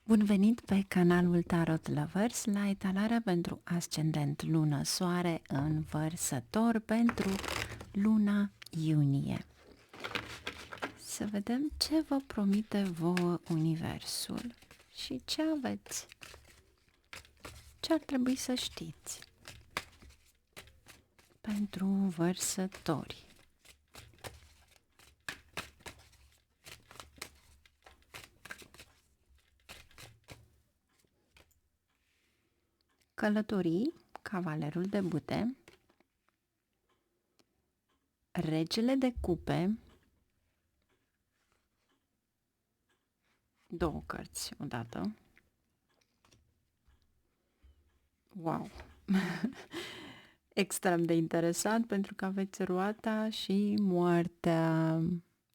Bun venit pe canalul Tarot Lovers la etalarea pentru ascendent lună soare în Vărsător pentru luna iunie. Să vedem ce vă promite vouă universul și ce aveți, ce ar trebui să știți pentru vărsători. Călătorii, cavalerul de bute, regele de cupe, două cărți odată. Wow! Extrem de interesant pentru că aveți roata și moartea.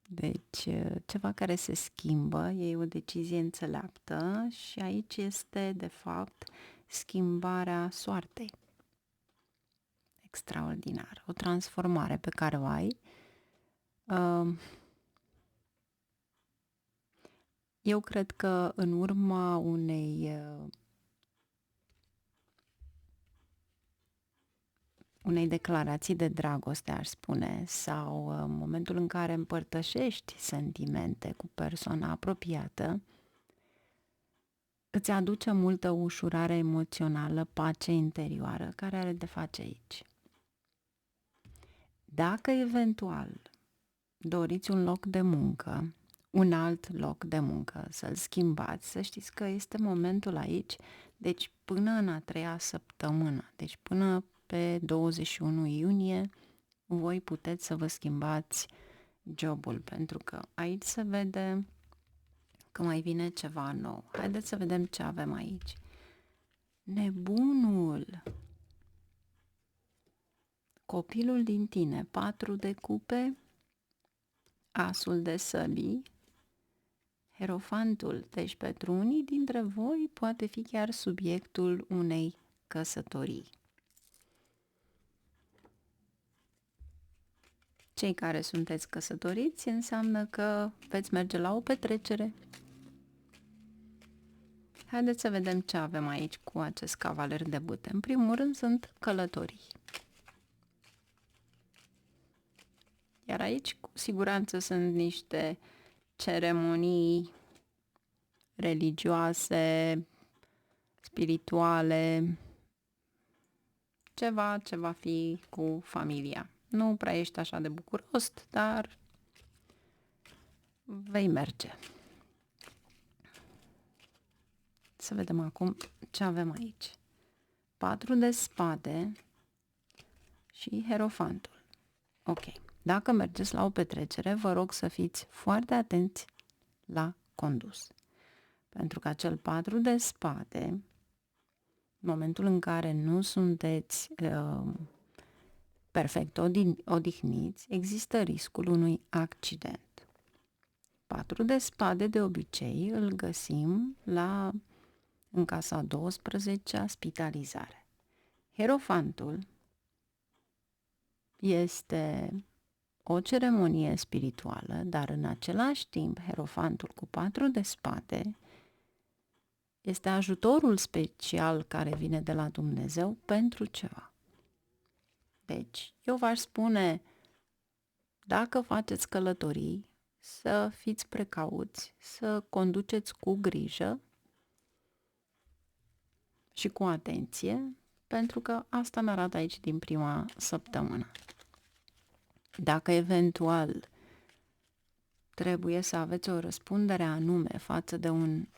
Deci ceva care se schimbă, e o decizie înțeleaptă și aici este de fapt schimbarea soartei. Extraordinar, o transformare pe care o ai. Eu cred că în urma unei declarații de dragoste, aș spune, sau în momentul în care împărtășești sentimente cu persoana apropiată, îți aduce multă ușurare emoțională, pace interioară, care are de face aici. Dacă eventual doriți un loc de muncă, un alt loc de muncă, să-l schimbați, să știți că este momentul aici, deci până în a treia săptămână, deci până pe 21 iunie, voi puteți să vă schimbați jobul, pentru că aici se vede că mai vine ceva nou. Haideți să vedem ce avem aici. Nebunul, copilul din tine, 4 de cupe, asul de săbii, Hierofantul. Deci pentru unii dintre voi poate fi chiar subiectul unei căsătorii. Cei care sunteți căsătoriți înseamnă că veți merge la o petrecere. Haideți să vedem ce avem aici cu acest cavaler de bute. În primul rând sunt călătorii. Iar aici cu siguranță sunt niște ceremonii religioase, spirituale, ceva ce va fi cu familia. Nu prea ești așa de bucuros, dar vei merge. Să vedem acum ce avem aici. 4 de spade și Hierofantul. Ok. Dacă mergeți la o petrecere, vă rog să fiți foarte atenți la condus. Pentru că acel 4 de spade, în momentul în care nu sunteți perfect odihniți, există riscul unui accident. 4 de spade de obicei îl găsim în casa 12-a, spitalizare. Hierofantul este o ceremonie spirituală, dar în același timp Hierofantul cu 4 de spade este ajutorul special care vine de la Dumnezeu pentru ceva. Deci, eu v-aș spune, dacă faceți călătorii, să fiți precauți, să conduceți cu grijă și cu atenție, pentru că asta mi arată aici din prima săptămână. Dacă eventual trebuie să aveți o răspundere anume față de un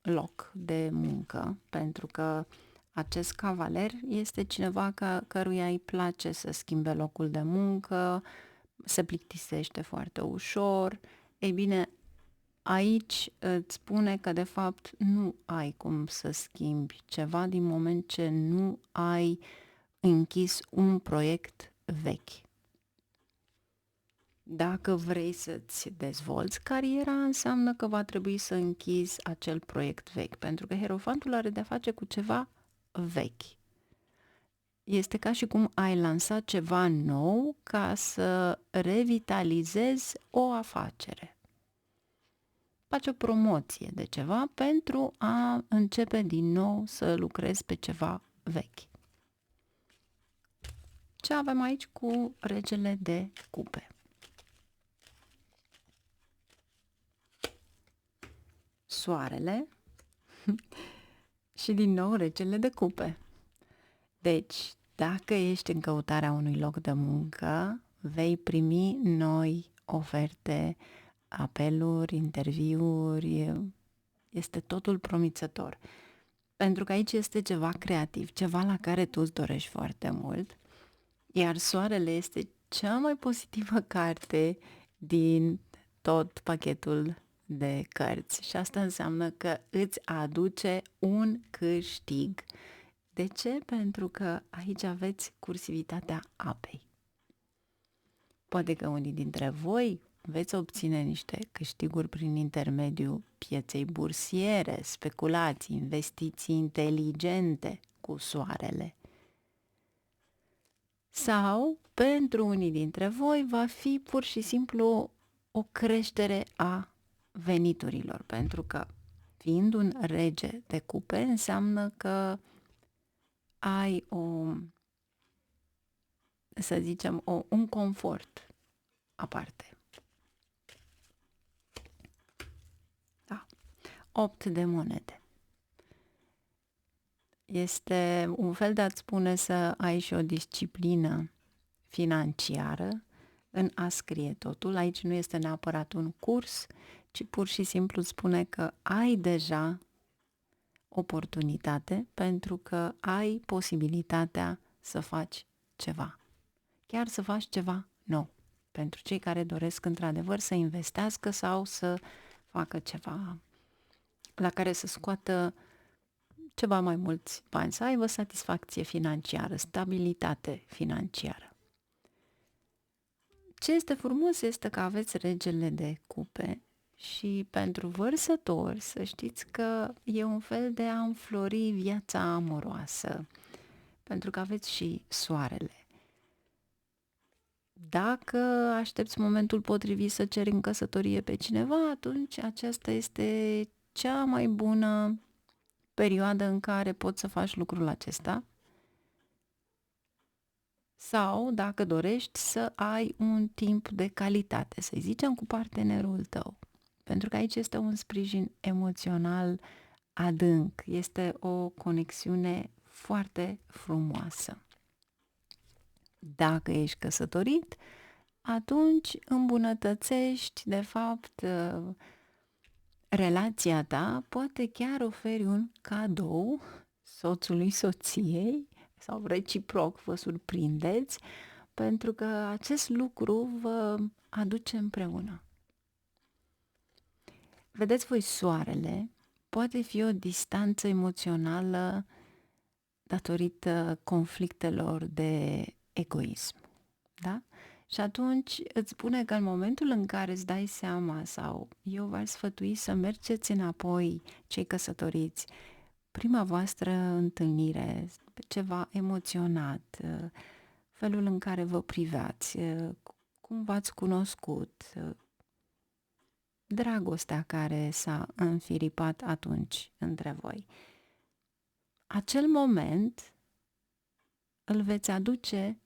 loc de muncă, pentru că acest cavaler este cineva căruia îi place să schimbe locul de muncă, se plictisește foarte ușor, ei bine, aici îți spune că de fapt nu ai cum să schimbi ceva din moment ce nu ai închis un proiect vechi. Dacă vrei să-ți dezvolți cariera, înseamnă că va trebui să închizi acel proiect vechi, pentru că Hierofantul are de-a face cu ceva vechi. Este ca și cum ai lansat ceva nou ca să revitalizezi o afacere. faci o promoție de ceva pentru a începe din nou să lucrezi pe ceva vechi. Ce avem aici cu regele de cupe? Soarele și din nou regele de cupe. Deci, dacă ești în căutarea unui loc de muncă, vei primi noi oferte, apeluri, interviuri, este totul promițător. Pentru că aici este ceva creativ, ceva la care tu îți dorești foarte mult, iar soarele este cea mai pozitivă carte din tot pachetul de cărți și asta înseamnă că îți aduce un câștig. De ce? Pentru că aici aveți cursivitatea apei. Poate că unii dintre voi veți obține niște câștiguri prin intermediul pieței bursiere, speculații, investiții inteligente cu soarele. Sau, pentru unii dintre voi, va fi pur și simplu o creștere a veniturilor, pentru că fiind un rege de cupe înseamnă că ai un confort aparte. Da. 8 de monede. Este un fel de a-ți spune să ai și o disciplină financiară în a scrie totul. Aici nu este neapărat un curs, ci pur și simplu spune că ai deja oportunitate pentru că ai posibilitatea să faci ceva. Chiar să faci ceva nou. Pentru cei care doresc într-adevăr să investească sau să facă ceva la care să scoată ceva mai mulți bani, să aibă satisfacție financiară, stabilitate financiară. Ce este frumos este că aveți regele de cupe și pentru vărsători să știți că e un fel de a înflori viața amoroasă, pentru că aveți și soarele. Dacă aștepți momentul potrivit să ceri în căsătorie pe cineva, atunci aceasta este cea mai bună perioadă în care poți să faci lucrul acesta. Sau, dacă dorești, să ai un timp de calitate, să zicem, cu partenerul tău. Pentru că aici este un sprijin emoțional adânc, este o conexiune foarte frumoasă. Dacă ești căsătorit, atunci îmbunătățești, de fapt, relația ta, poate chiar oferi un cadou soțului, soției, sau reciproc vă surprindeți, pentru că acest lucru vă aduce împreună. Vedeți voi, soarele poate fi o distanță emoțională datorită conflictelor de egoism, da? Și atunci îți spune că în momentul în care îți dai seama, sau eu v-aș sfătui să mergeți înapoi, cei căsătoriți, prima voastră întâlnire, ceva emoționat, felul în care vă priveați, cum v-ați cunoscut, dragostea care s-a înfiripat atunci între voi. Acel moment îl veți aduce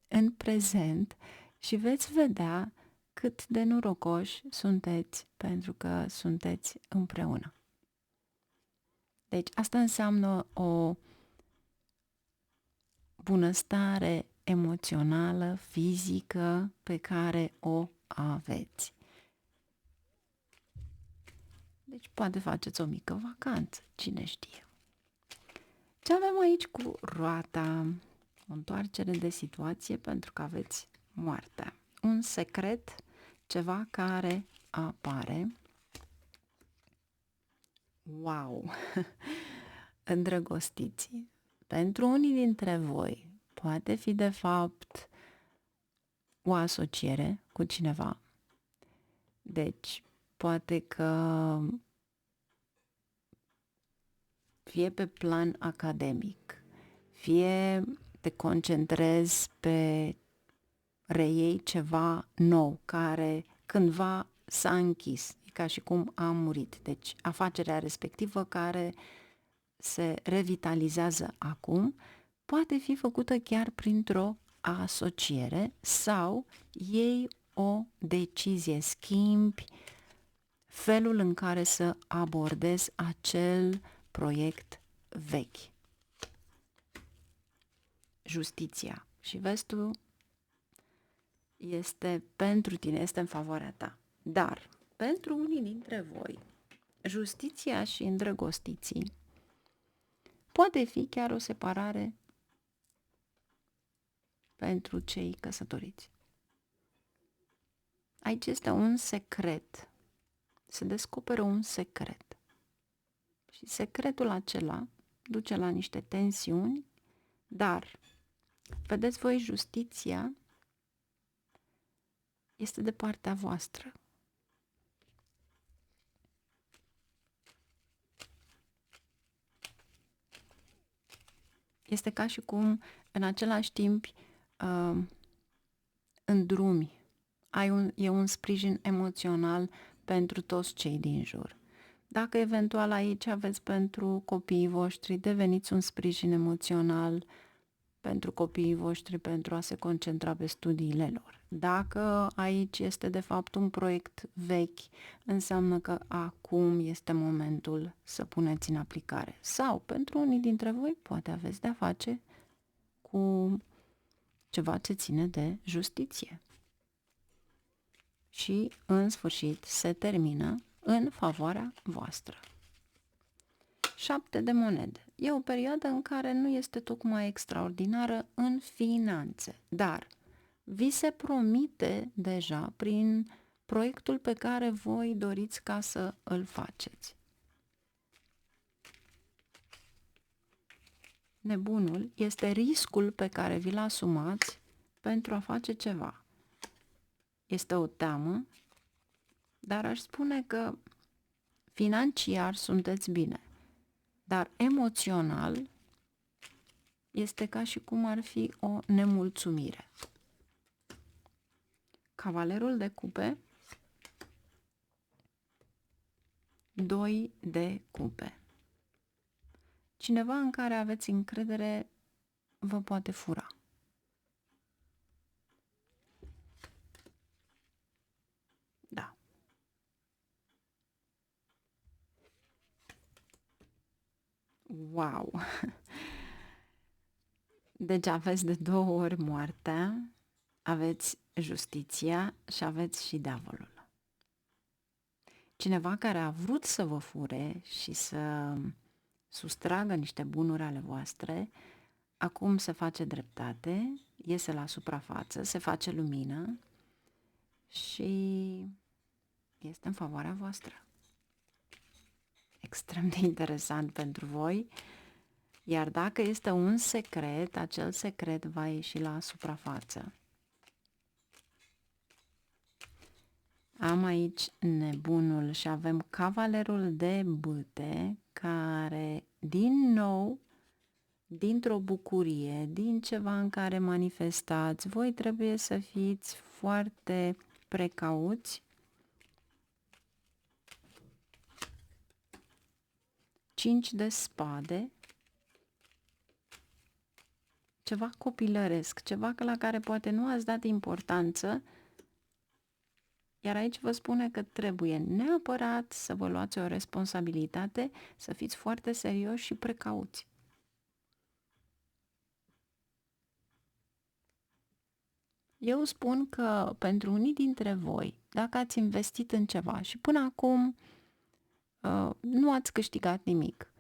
în prezent și veți vedea cât de norocoși sunteți pentru că sunteți împreună. Deci asta înseamnă o bunăstare emoțională, fizică pe care o aveți. Deci poate faceți o mică vacanță, cine știe. Ce avem aici cu roata? O întoarcere de situație pentru că aveți moartea. Un secret, ceva care apare. Wow! Îndrăgostiți. Pentru unii dintre voi poate fi de fapt o asociere cu cineva. Deci, poate că fie pe plan academic, fie te concentrezi pe reiei ceva nou care cândva s-a închis. ca și cum a murit. Deci afacerea respectivă care se revitalizează acum poate fi făcută chiar printr-o asociere sau iei o decizie, schimbi felul în care să abordezi acel proiect vechi. Justiția. Și vezi tu, este pentru tine, este în favoarea ta. Dar, pentru unii dintre voi, justiția și îndrăgostiții poate fi chiar o separare pentru cei căsătoriți. Aici este un secret. Se descoperă un secret. Și secretul acela duce la niște tensiuni, dar, vedeți voi, justiția este de partea voastră. Este ca și cum, în același timp, îndrumi. E un sprijin emoțional pentru toți cei din jur. Dacă eventual aici aveți pentru copiii voștri, deveniți un sprijin emoțional pentru copiii voștri pentru a se concentra pe studiile lor. Dacă aici este de fapt un proiect vechi, înseamnă că acum este momentul să puneți în aplicare. Sau pentru unii dintre voi poate aveți de-a face cu ceva ce ține de justiție. Și în sfârșit se termină în favoarea voastră. 7 de monede. E o perioadă în care nu este tocmai extraordinară în finanțe, dar vi se promite deja prin proiectul pe care voi doriți ca să îl faceți. Nebunul este riscul pe care vi-l asumați pentru a face ceva. Este o teamă, dar aș spune că financiar sunteți bine, dar emoțional este ca și cum ar fi o nemulțumire. Cavalerul de cupe, 2 de cupe. Cineva în care aveți încredere vă poate fura. Da. Wow! Deci aveți de 2 ori moartea, aveți justiția și aveți și diavolul. Cineva care a vrut să vă fure și să sustragă niște bunuri ale voastre, acum se face dreptate, iese la suprafață, se face lumină și este în favoarea voastră. Extrem de interesant pentru voi, iar dacă este un secret, acel secret va ieși la suprafață. Am aici nebunul și avem cavalerul de bâte, care, din nou, dintr-o bucurie, din ceva în care manifestați, voi trebuie să fiți foarte precauți. 5 de spade, ceva copilăresc, ceva la care poate nu ați dat importanță, iar aici vă spune că trebuie neapărat să vă luați o responsabilitate, să fiți foarte serioși și precauți. Eu spun că pentru unii dintre voi, dacă ați investit în ceva și până acum nu ați câștigat nimic,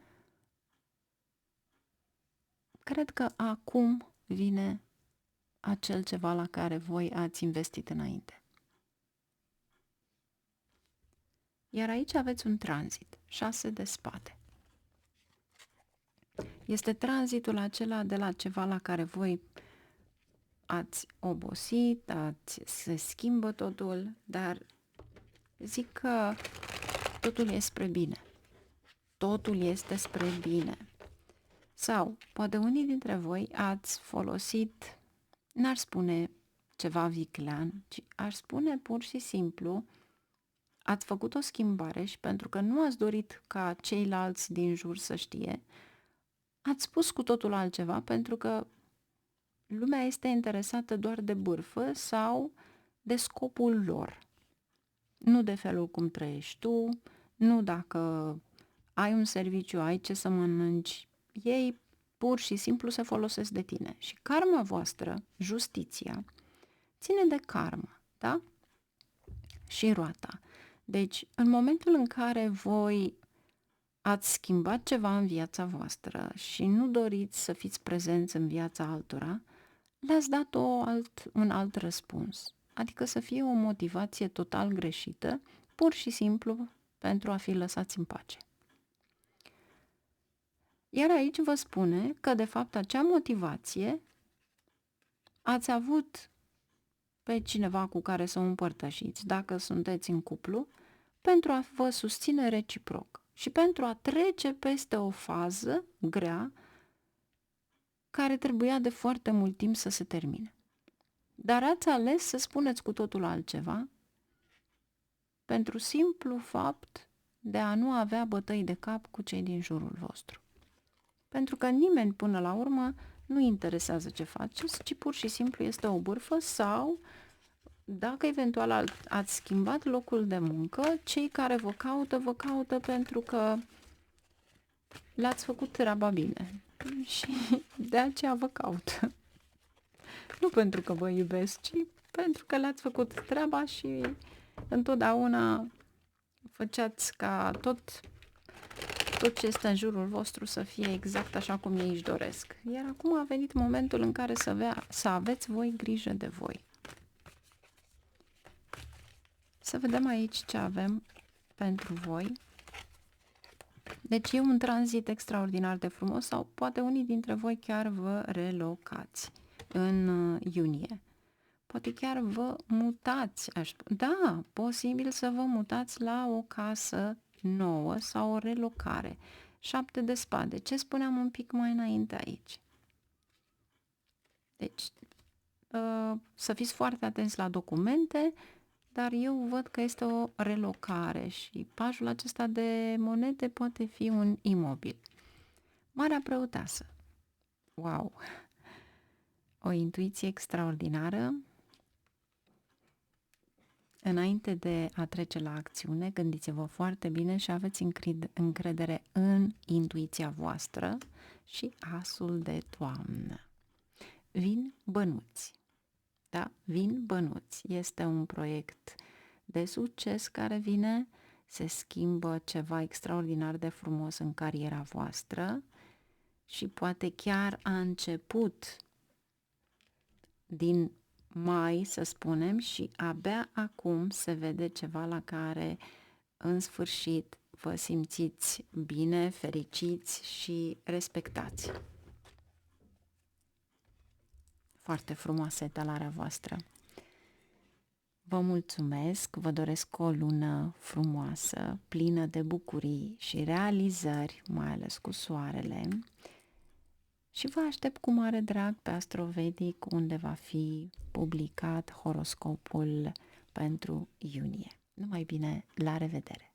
cred că acum vine acel ceva la care voi ați investit înainte. Iar aici aveți un tranzit, 6 de spade. Este tranzitul acela de la ceva la care voi ați obosit, se schimbă totul, dar zic că totul e spre bine. Totul este spre bine. Sau, poate unii dintre voi ați folosit, n-ar spune ceva viclean, ci aș spune pur și simplu, ați făcut o schimbare și pentru că nu ați dorit ca ceilalți din jur să știe, ați spus cu totul altceva pentru că lumea este interesată doar de bârfă sau de scopul lor. Nu de felul cum trăiești tu, nu dacă ai un serviciu, ai ce să mănânci. Ei pur și simplu se folosesc de tine. Și karma voastră, justiția, ține de karmă, da? Și roata. Deci, în momentul în care voi ați schimbat ceva în viața voastră și nu doriți să fiți prezenți în viața altora, le-ați dat un alt răspuns. Adică să fie o motivație total greșită, pur și simplu pentru a fi lăsați în pace. Iar aici vă spune că, de fapt, acea motivație ați avut pe cineva cu care să o împărtășiți, dacă sunteți în cuplu, pentru a vă susține reciproc și pentru a trece peste o fază grea care trebuia de foarte mult timp să se termine. Dar ați ales să spuneți cu totul altceva pentru simplu fapt de a nu avea bătăi de cap cu cei din jurul vostru. Pentru că nimeni până la urmă nu interesează ce faceți, ci pur și simplu este o bârfă sau, dacă eventual ați schimbat locul de muncă, cei care vă caută pentru că le-ați făcut treaba bine și de aceea vă caută. Nu pentru că vă iubesc, ci pentru că le-ați făcut treaba și întotdeauna făceați ca tot ce este în jurul vostru să fie exact așa cum ei își doresc. Iar acum a venit momentul în care să aveți voi grijă de voi. Să vedem aici ce avem pentru voi. Deci e un tranzit extraordinar de frumos sau poate unii dintre voi chiar vă relocați în iunie. Poate chiar vă mutați. Da, posibil să vă mutați la o casă nouă sau o relocare. 7 de spade. Ce spuneam un pic mai înainte aici? Deci, să fiți foarte atenți la documente, dar eu văd că este o relocare și pajul acesta de monede poate fi un imobil. Marea Preoteasă. Wow! O intuiție extraordinară. Înainte de a trece la acțiune, gândiți-vă foarte bine și aveți încredere în intuiția voastră și asul de toamnă. Vin bănuți. Da? Vin bănuți. Este un proiect de succes care vine, se schimbă ceva extraordinar de frumos în cariera voastră și poate chiar a început din mai, să spunem, și abia acum se vede ceva la care în sfârșit vă simțiți bine, fericiți și respectați. Foarte frumoasă etalarea voastră. Vă mulțumesc, vă doresc o lună frumoasă, plină de bucurii și realizări, mai ales cu soarele. Și vă aștept cu mare drag pe Astrovedic, unde va fi publicat horoscopul pentru iunie. Numai bine, la revedere!